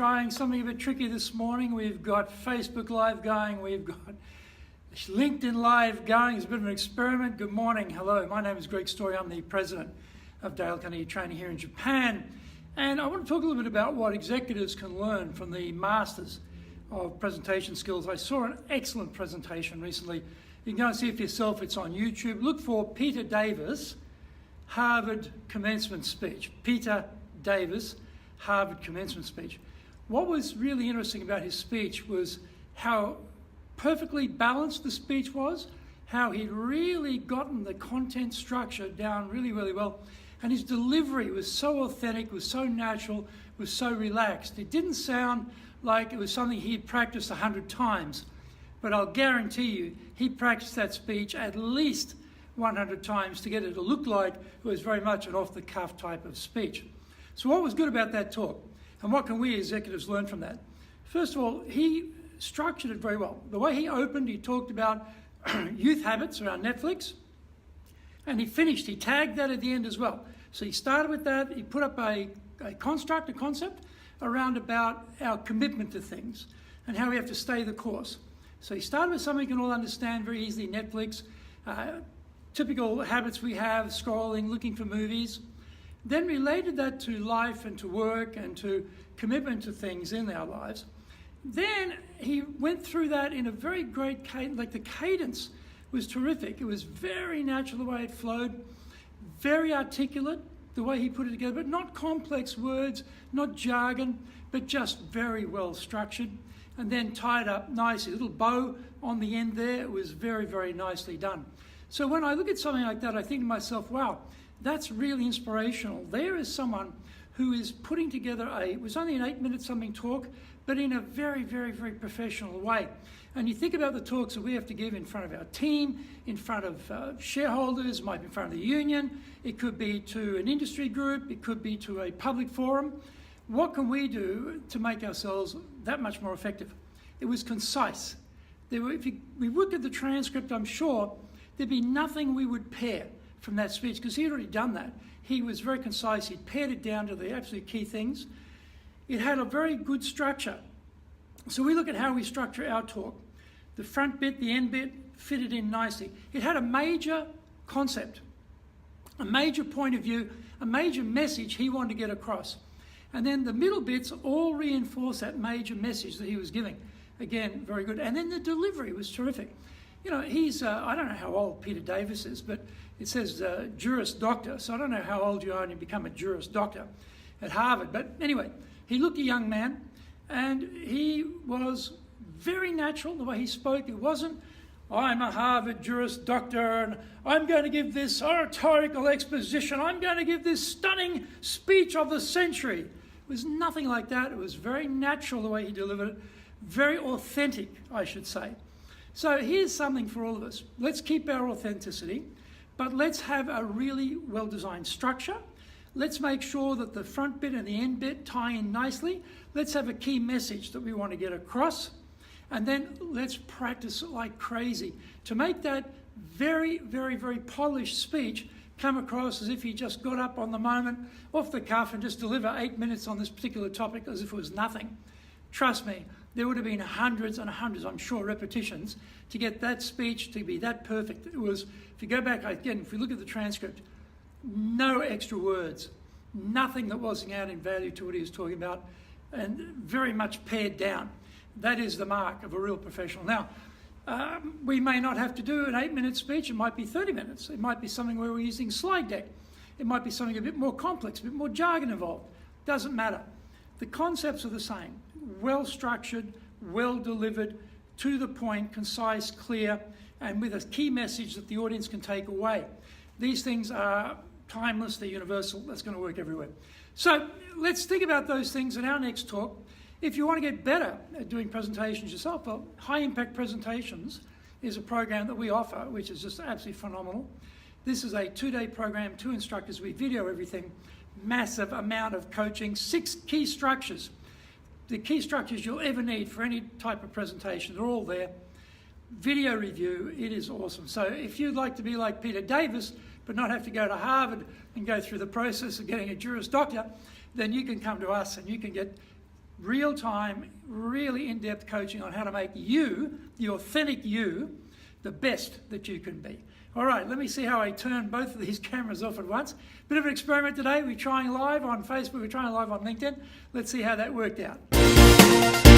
trying something a bit tricky this morning. We've got Facebook Live going. We've got LinkedIn Live going. It's a bit of an experiment. Good morning. Hello. My name is Greg Story. I'm the president of Dale Carnegie Training here in Japan. And I want to talk a little bit about what executives can learn from the masters of presentation skills. I saw an excellent presentation recently. You can go and see it for yourself. It's on YouTube. Look for Peter Davis, Harvard commencement speech. Peter Davis, Harvard commencement speech. What was really interesting about his speech was how perfectly balanced the speech was, how he'd really gotten the content structure down really, really well. And his delivery was so authentic, was so natural, was so relaxed. It didn't sound like it was something he'd practiced 100 times, but I'll guarantee you he practiced that speech at least 100 times to get it to look like it was very much an off-the-cuff type of speech. So what was good about that talk? And what can we executives learn from that? First of all, he structured it very well. The way he opened, he talked about youth habits around Netflix, and he finished, he tagged that at the end as well. So he started with that, he put up a concept around about our commitment to things and how we have to stay the course. So he started with something we can all understand very easily, Netflix, typical habits we have, scrolling, looking for movies, then related that to life and to work and to commitment to things in our lives. Then he went through that in a very great cadence, like the cadence was terrific. It was very natural the way it flowed, very articulate the way he put it together, but not complex words, not jargon, but just very well structured, and then tied up nicely. A little bow on the end there. It was very, very nicely done. So when I look at something like that, I think to myself, wow, that's really inspirational. There is someone who is putting together it was only an 8-minute something talk, but in a very, very, very professional way. And you think about the talks that we have to give in front of our team, in front of shareholders, it might be in front of the union, it could be to an industry group, it could be to a public forum. What can we do to make ourselves that much more effective? It was concise. If we look at the transcript, I'm sure there'd be nothing we would pair from that speech, because he had already done that. He was very concise. He'd pared it down to the absolute key things. It had a very good structure. So we look at how we structure our talk. The front bit, the end bit, fitted in nicely. It had a major concept, a major point of view, a major message he wanted to get across. And then the middle bits all reinforce that major message that he was giving. Again, very good. And then the delivery was terrific. You know, he's, I don't know how old Peter Davis is, but it says Juris Doctor, so I don't know how old you are when you become a Juris Doctor at Harvard. But anyway, he looked a young man, and he was very natural the way he spoke. It wasn't, I'm a Harvard Juris Doctor, and I'm going to give this oratorical exposition. I'm going to give this stunning speech of the century. It was nothing like that. It was very natural the way he delivered it, very authentic, I should say. So here's something for all of us. Let's keep our authenticity, but let's have a really well-designed structure. Let's make sure that the front bit and the end bit tie in nicely. Let's have a key message that we want to get across. And then let's practice it like crazy to make that very, very, very polished speech come across as if he just got up on the moment, off the cuff, and just deliver 8 minutes on this particular topic as if it was nothing. Trust me, there would have been hundreds and hundreds, I'm sure, repetitions to get that speech to be that perfect. It was, if you go back again, if we look at the transcript, no extra words, nothing that wasn't adding value to what he was talking about, and very much pared down. That is the mark of a real professional. Now, we may not have to do an 8-minute speech. It might be 30 minutes. It might be something where we're using slide deck. It might be something a bit more complex, a bit more jargon involved. Doesn't matter. The concepts are the same. Well structured, well delivered, to the point, concise, clear, and with a key message that the audience can take away. These things are timeless, they're universal, that's going to work everywhere. So let's think about those things in our next talk. If you want to get better at doing presentations yourself, well, High Impact Presentations is a program that we offer, which is just absolutely phenomenal. This is a 2-day program, 2 instructors, we video everything, massive amount of coaching, 6 key structures. The key structures you'll ever need for any type of presentation, they're all there. Video review, it is awesome. So if you'd like to be like Peter Davis, but not have to go to Harvard and go through the process of getting a Juris Doctor, then you can come to us and you can get real-time, really in-depth coaching on how to make you, the authentic you, the best that you can be. All right, let me see how I turn both of these cameras off at once. Bit of an experiment today. We're trying live on Facebook, we're trying live on LinkedIn. Let's see how that worked out.